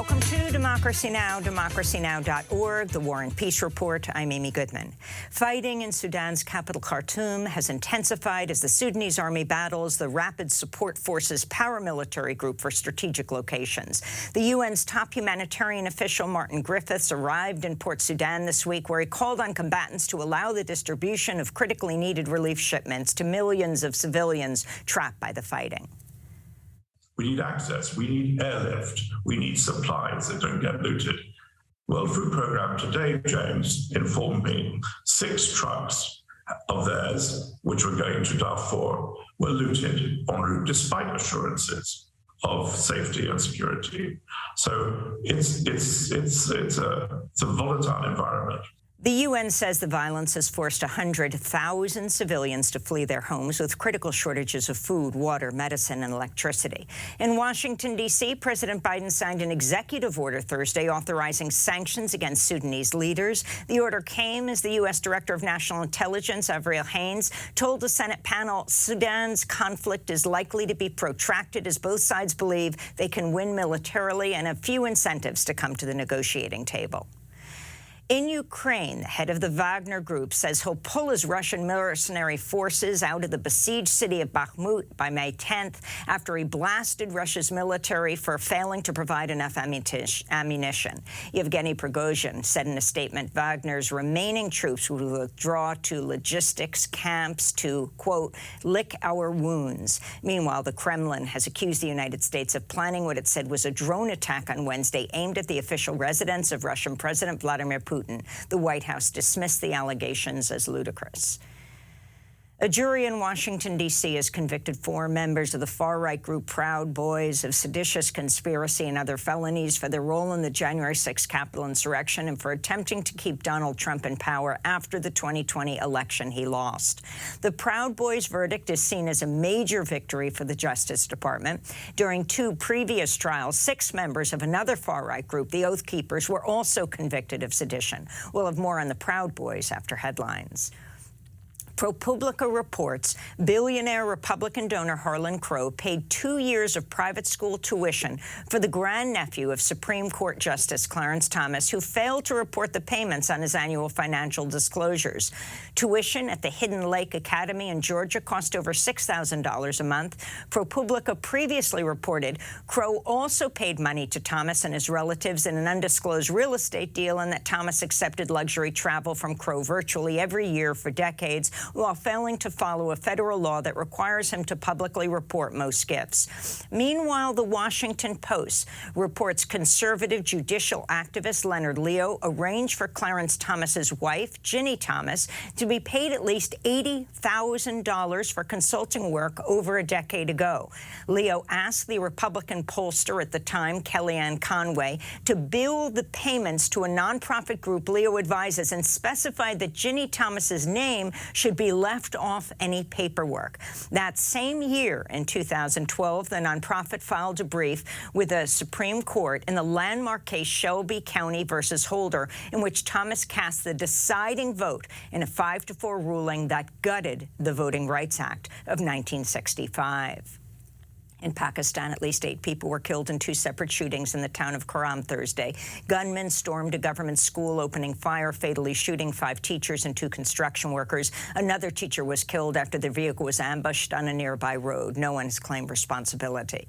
Welcome to Democracy Now!, democracynow.org, the War and Peace Report. I'm Amy Goodman. Fighting in Sudan's capital, Khartoum, has intensified as the Sudanese army battles the Rapid Support Forces paramilitary group for strategic locations. The UN's top humanitarian official, Martin Griffiths, arrived in Port Sudan this week, where he called on combatants to allow the distribution of critically needed relief shipments to millions of civilians trapped by the fighting. We need access, we need airlift, we need supplies that don't get looted. World Food Programme today, James, informed me 6 trucks of theirs, which were going to Darfur, were looted en route despite assurances of safety and security. So it's a volatile environment. The UN says the violence has forced 100,000 civilians to flee their homes, with critical shortages of food, water, medicine, and electricity. In Washington, D.C., President Biden signed an executive order Thursday authorizing sanctions against Sudanese leaders. The order came as the U.S. Director of National Intelligence, Avril Haines, told the Senate panel Sudan's conflict is likely to be protracted as both sides believe they can win militarily and have few incentives to come to the negotiating table. In Ukraine, the head of the Wagner Group says he'll pull his Russian mercenary forces out of the besieged city of Bakhmut by May 10th after he blasted Russia's military for failing to provide enough ammunition. Yevgeny Prigozhin said in a statement Wagner's remaining troops would withdraw to logistics camps to, quote, lick our wounds. Meanwhile, the Kremlin has accused the United States of planning what it said was a drone attack on Wednesday aimed at the official residence of Russian President Vladimir Putin. The White House dismissed the allegations as ludicrous. A jury in Washington, D.C. has convicted 4 members of the far-right group Proud Boys of seditious conspiracy and other felonies for their role in the January 6th Capitol insurrection and for attempting to keep Donald Trump in power after the 2020 election he lost. The Proud Boys' verdict is seen as a major victory for the Justice Department. During 2 previous trials, 6 members of another far-right group, the Oath Keepers, were also convicted of sedition. We'll have more on the Proud Boys after headlines. ProPublica reports billionaire Republican donor Harlan Crow paid 2 years of private school tuition for the grandnephew of Supreme Court Justice Clarence Thomas, who failed to report the payments on his annual financial disclosures. Tuition at the Hidden Lake Academy in Georgia cost over $6,000 a month. ProPublica previously reported Crow also paid money to Thomas and his relatives in an undisclosed real estate deal, and that Thomas accepted luxury travel from Crow virtually every year for decades, while failing to follow a federal law that requires him to publicly report most gifts. Meanwhile, the Washington Post reports conservative judicial activist Leonard Leo arranged for Clarence Thomas's wife, Ginny Thomas, to be paid at least $80,000 for consulting work over a decade ago. Leo asked the Republican pollster at the time, Kellyanne Conway, to bill the payments to a nonprofit group Leo advises and specified that Ginny Thomas's name should be left off any paperwork. That same year, in 2012, the nonprofit filed a brief with the Supreme Court in the landmark case Shelby County versus Holder, in which Thomas cast the deciding vote in a 5-4 ruling that gutted the Voting Rights Act of 1965. In Pakistan, at least 8 people were killed in 2 separate shootings in the town of Kuram Thursday. Gunmen stormed a government school, opening fire, fatally shooting 5 teachers and 2 construction workers. Another teacher was killed after their vehicle was ambushed on a nearby road. No one has claimed responsibility.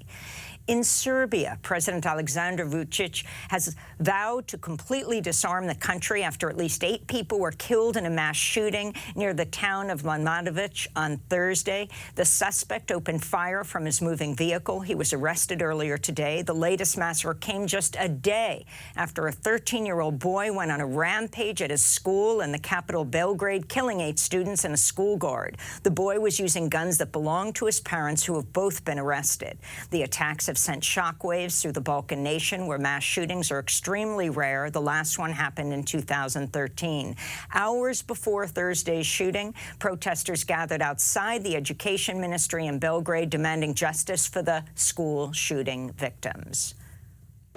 In Serbia, President Aleksandar Vučić has vowed to completely disarm the country after at least 8 people were killed in a mass shooting near the town of Mladavić on Thursday. The suspect opened fire from his moving vehicle. He was arrested earlier today. The latest massacre came just a day after a 13-year-old boy went on a rampage at his school in the capital Belgrade, killing 8 students and a school guard. The boy was using guns that belonged to his parents, who have both been arrested. The attacks have sent shockwaves through the Balkan nation, where mass shootings are extremely rare. The last one happened in 2013. Hours before Thursday's shooting, protesters gathered outside the Education Ministry in Belgrade, demanding justice for the school shooting victims.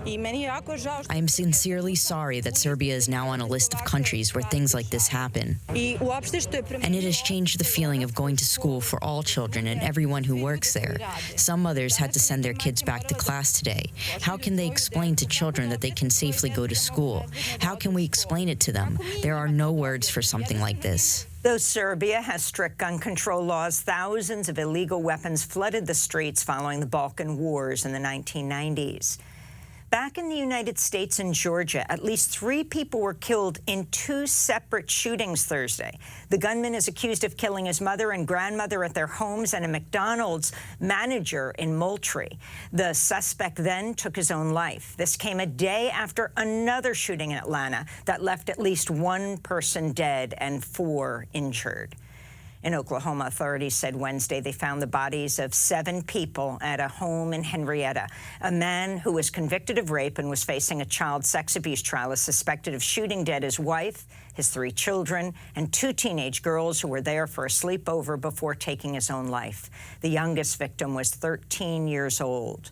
I am sincerely sorry that Serbia is now on a list of countries where things like this happen. And it has changed the feeling of going to school for all children and everyone who works there. Some mothers had to send their kids back to class today. How can they explain to children that they can safely go to school? How can we explain it to them? There are no words for something like this. Though Serbia has strict gun control laws, thousands of illegal weapons flooded the streets following the Balkan Wars in the 1990s. Back in the United States and Georgia, at least 3 people were killed in 2 separate shootings Thursday. The gunman is accused of killing his mother and grandmother at their homes and a McDonald's manager in Moultrie. The suspect then took his own life. This came a day after another shooting in Atlanta that left at least 1 person dead and 4 injured. In Oklahoma, authorities said Wednesday they found the bodies of 7 people at a home in Henrietta. A man who was convicted of rape and was facing a child sex abuse trial is suspected of shooting dead his wife, his 3 children, and 2 teenage girls who were there for a sleepover before taking his own life. The youngest victim was 13 years old.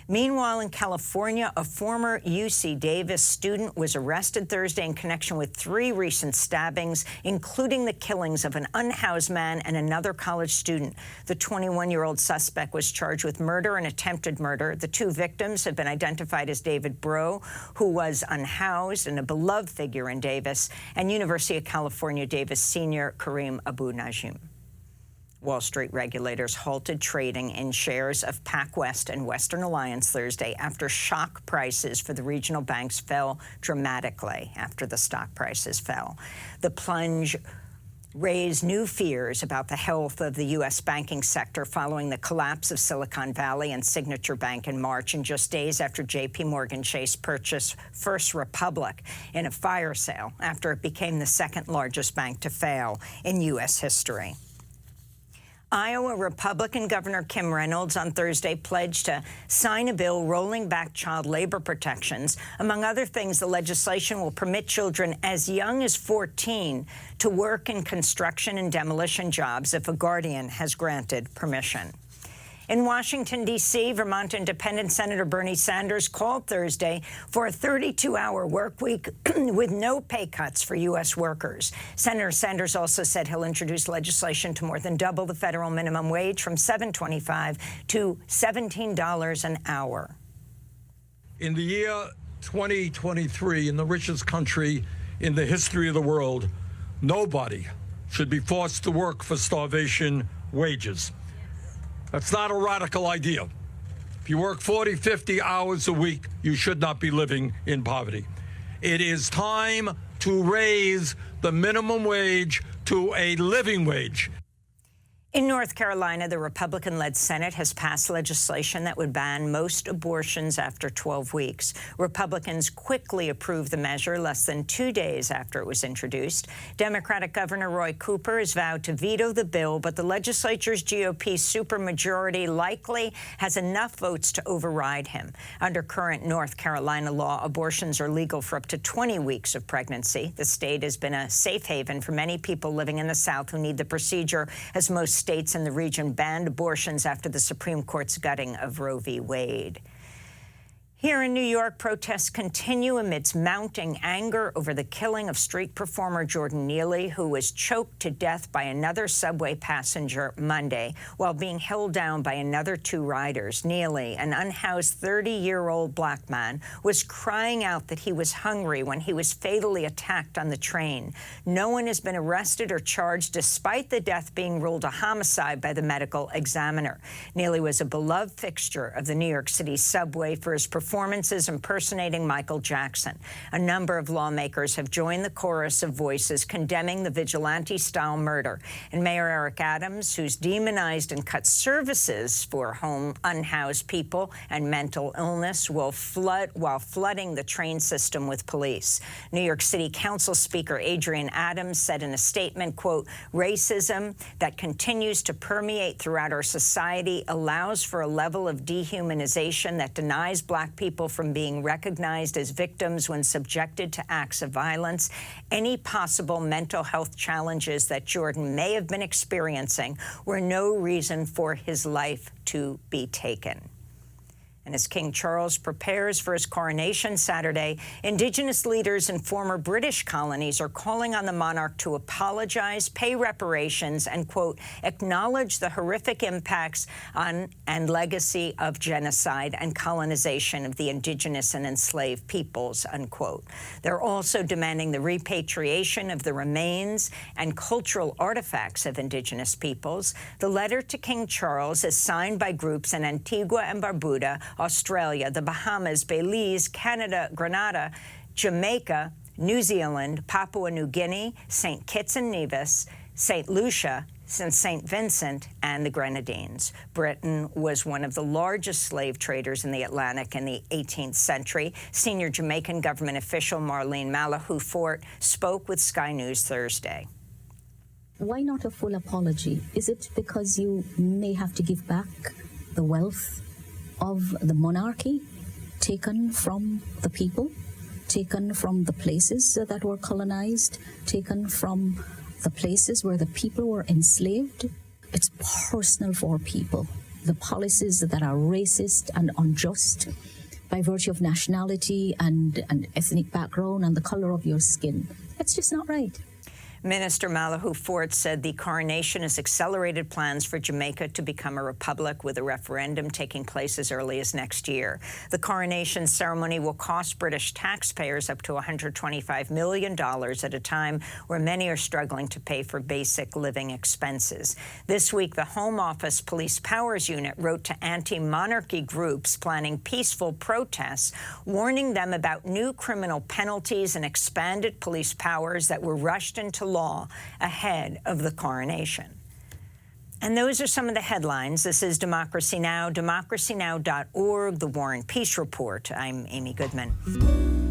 Meanwhile, in California, a former UC Davis student was arrested Thursday in connection with 3 recent stabbings, including the killings of an unhoused man and another college student. The 21-year-old suspect was charged with murder and attempted murder. The 2 victims have been identified as David Breaux, who was unhoused and a beloved figure in Davis, and University of California Davis senior Kareem Abu Najim. Wall Street regulators halted trading in shares of PacWest and Western Alliance Thursday after shock prices for the regional banks fell dramatically after the stock prices fell. The plunge raised new fears about the health of the U.S. banking sector following the collapse of Silicon Valley and Signature Bank in March, and just days after J.P. Morgan Chase purchased First Republic in a fire sale after it became the 2nd largest bank to fail in U.S. history. Iowa Republican Governor Kim Reynolds on Thursday pledged to sign a bill rolling back child labor protections. Among other things, the legislation will permit children as young as 14 to work in construction and demolition jobs if a guardian has granted permission. In Washington, D.C., Vermont Independent Senator Bernie Sanders called Thursday for a 32-hour work week with no pay cuts for U.S. workers. Senator Sanders also said he'll introduce legislation to more than double the federal minimum wage from $7.25 to $17 an hour. In the year 2023, in the richest country in the history of the world, nobody should be forced to work for starvation wages. That's not a radical idea. If you work 40, 50 hours a week, you should not be living in poverty. It is time to raise the minimum wage to a living wage. In North Carolina, the Republican-led Senate has passed legislation that would ban most abortions after 12 weeks. Republicans quickly approved the measure less than 2 days after it was introduced. Democratic Governor Roy Cooper has vowed to veto the bill, but the legislature's GOP supermajority likely has enough votes to override him. Under current North Carolina law, abortions are legal for up to 20 weeks of pregnancy. The state has been a safe haven for many people living in the South who need the procedure, as most states in the region banned abortions after the Supreme Court's gutting of Roe v. Wade. Here in New York, protests continue amidst mounting anger over the killing of street performer Jordan Neely, who was choked to death by another subway passenger Monday while being held down by another 2 riders. Neely, an unhoused 30-year-old black man, was crying out that he was hungry when he was fatally attacked on the train. No one has been arrested or charged, despite the death being ruled a homicide by the medical examiner. Neely was a beloved fixture of the New York City subway for his performances impersonating Michael Jackson. A number of lawmakers have joined the chorus of voices condemning the vigilante-style murder. And Mayor Eric Adams, who's demonized and cut services for home unhoused people and mental illness, will flooding the train system with police. New York City Council Speaker Adrian Adams said in a statement, quote, "Racism that continues to permeate throughout our society allows for a level of dehumanization that denies black people from being recognized as victims when subjected to acts of violence. Any possible mental health challenges that Jordan may have been experiencing were no reason for his life to be taken." And as King Charles prepares for his coronation Saturday, Indigenous leaders in former British colonies are calling on the monarch to apologize, pay reparations, and, quote, acknowledge the horrific impacts on and legacy of genocide and colonization of the Indigenous and enslaved peoples, unquote. They're also demanding the repatriation of the remains and cultural artifacts of Indigenous peoples. The letter to King Charles is signed by groups in Antigua and Barbuda, Australia, the Bahamas, Belize, Canada, Grenada, Jamaica, New Zealand, Papua New Guinea, St. Kitts and Nevis, St. Lucia, St. Vincent, and the Grenadines. Britain was one of the largest slave traders in the Atlantic in the 18th century. Senior Jamaican government official Marlene Malahou Fort spoke with Sky News Thursday. Why not a full apology? Is it because you may have to give back the wealth of the monarchy taken from the people, taken from the places that were colonized, taken from the places where the people were enslaved? It's personal for people. The policies that are racist and unjust by virtue of nationality and ethnic background and the color of your skin, it's just not right. Minister Malahou Fort said the coronation has accelerated plans for Jamaica to become a republic, with a referendum taking place as early as next year. The coronation ceremony will cost British taxpayers up to $125 million at a time where many are struggling to pay for basic living expenses. This week, the Home Office Police Powers Unit wrote to anti-monarchy groups planning peaceful protests, warning them about new criminal penalties and expanded police powers that were rushed into law ahead of the coronation. And those are some of the headlines. This is Democracy Now!, democracynow.org, The War and Peace Report. I'm Amy Goodman.